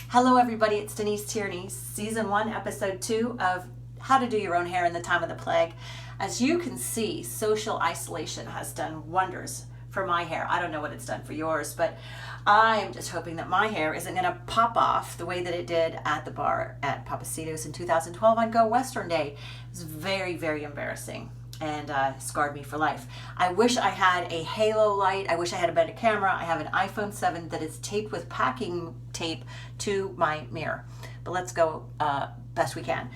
Hello everybody, it's Denise Tierney, Season 1, Episode 2 of How to Do Your Own Hair in the Time of the Plague. As you can see, social isolation has done wonders for my hair. I don't know what it's done for yours, but I'm just hoping that my hair isn't going to pop off the way that it did at the bar at Papacitos in 2012 on Go Western Day. It was very, very embarrassing and scarred me for life. I wish I had a halo light. I wish I had a better camera. I have an iPhone 7 that is taped with packing tape to my mirror. But let's go best we can.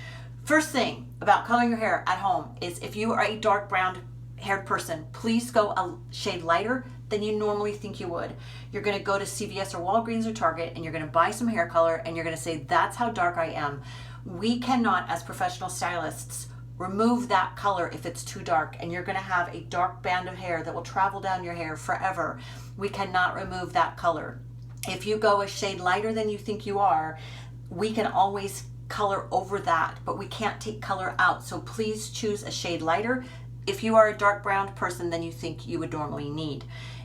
First thing about coloring your hair at home is if you are a dark brown haired person, please go a shade lighter than you normally think you would. You're gonna go to CVS or Walgreens or Target and you're gonna buy some hair color and you're gonna say, that's how dark I am. We cannot, as professional stylists, remove that color if it's too dark, and you're going to have a dark band of hair that will travel down your hair forever. We cannot remove that color. If you go a shade lighter than you think you are, we can always color over that, but we can't take color out. So please choose a shade lighter if you are a dark brown person than you think you would normally need.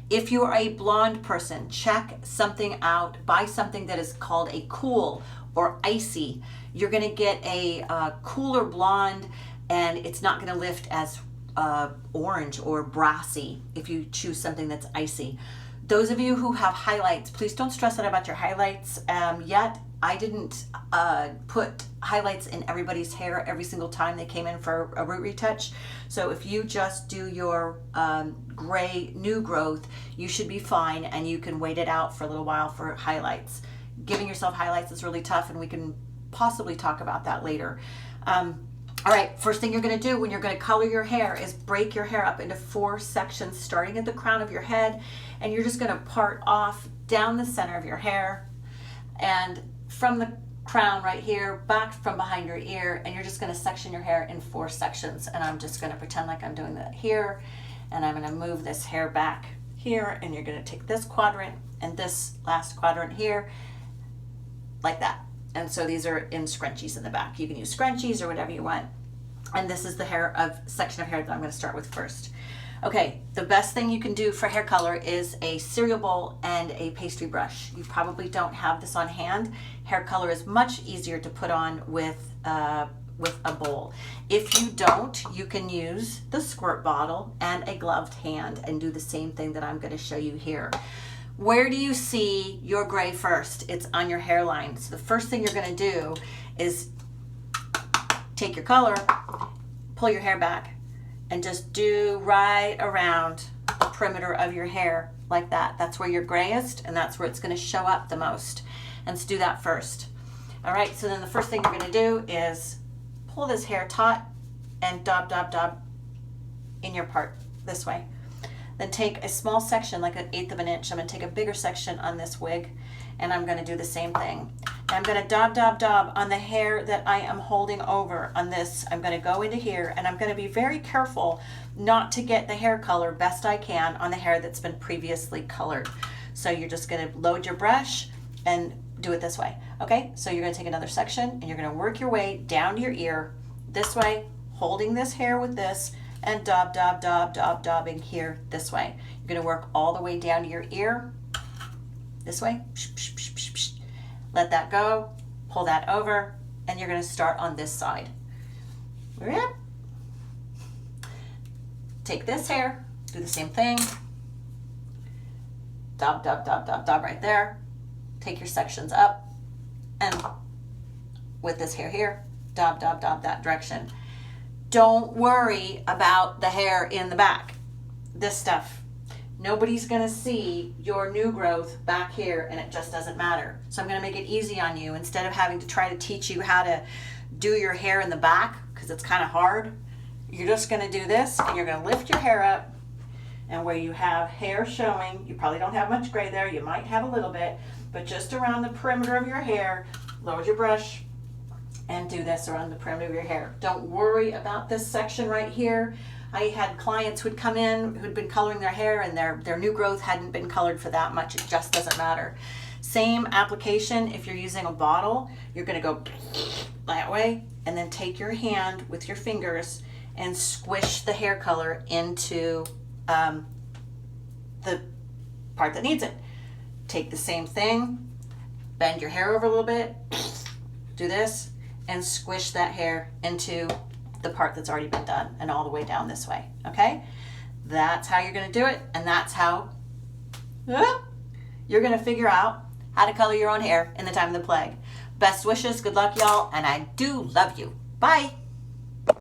If you are a blonde person, check something out. Buy something that is called a cool or icy. You're going to get a cooler blonde, and it's not going to lift as orange or brassy if you choose something that's icy. Those of you who have highlights, please don't stress out about your highlights yet. I didn't put highlights in everybody's hair every single time they came in for a root retouch. So if you just do your gray new growth, you should be fine, and you can wait it out for a little while for highlights. Giving yourself highlights is really tough, and we can possibly talk about that later. All right, first thing you're going to do when you're going to color your hair is break your hair up into 4 sections, starting at the crown of your head, and you're just going to part off down the center of your hair, and from the crown right here, back from behind your ear, and you're just going to section your hair in 4 sections. And I'm just going to pretend like I'm doing that here, and I'm going to move this hair back here, and you're going to take this quadrant and this last quadrant here, like that. And so these are in scrunchies in the back. You can use scrunchies or whatever you want. And this is the section of hair that I'm going to start with first. Okay, the best thing you can do for hair color is a cereal bowl and a pastry brush. You probably don't have this on hand. Hair color is much easier to put on with a bowl. If you don't, you can use the squirt bottle and a gloved hand and do the same thing that I'm going to show you here. Where do you see your gray first? It's on your hairline. So the first thing you're going to do is take your color, pull your hair back, and just do right around the perimeter of your hair like that. That's where you're grayest, and that's where it's going to show up the most. And so do that first. All right, so then the first thing you're going to do is pull this hair taut and dab, dab, dab in your part this way. Then take a small section, like 1/8 of an inch. I'm going to take a bigger section on this wig, and I'm going to do the same thing. And I'm going to dab, dab, dab on the hair that I am holding over on this. I'm going to go into here, and I'm going to be very careful not to get the hair color best I can on the hair that's been previously colored. So you're just going to load your brush and do it this way. Okay, so you're going to take another section, and you're going to work your way down to your ear this way, holding this hair with this, and dab, dab, dab, dab, dabbing here this way. You're going to work all the way down to your ear this way. Let that go, pull that over, and you're going to start on this side. Take this hair, do the same thing. Dab, dab, dab, dab, dab right there. Take your sections up, and with this hair here, dab, dab, dab that direction. Don't worry about the hair in the back. This stuff, nobody's going to see your new growth back here, and it just doesn't matter. So I'm going to make it easy on you. Instead of having to try to teach you how to do your hair in the back, because it's kind of hard, you're just going to do this, and you're going to lift your hair up, and where you have hair showing, you probably don't have much gray there, you might have a little bit, but just around the perimeter of your hair, lower your brush, and do this around the perimeter of your hair. Don't worry about this section right here. I had clients who'd come in who'd been coloring their hair, and their new growth hadn't been colored for that much. It just doesn't matter. Same application if you're using a bottle. You're going to go that way, and then take your hand with your fingers and squish the hair color into the part that needs it. Take the same thing, bend your hair over a little bit, do this, and squish that hair into the part that's already been done and all the way down this way, okay? That's how you're gonna do it, and that's how you're gonna figure out how to color your own hair in the time of the plague. Best wishes, good luck, y'all, and I do love you. Bye.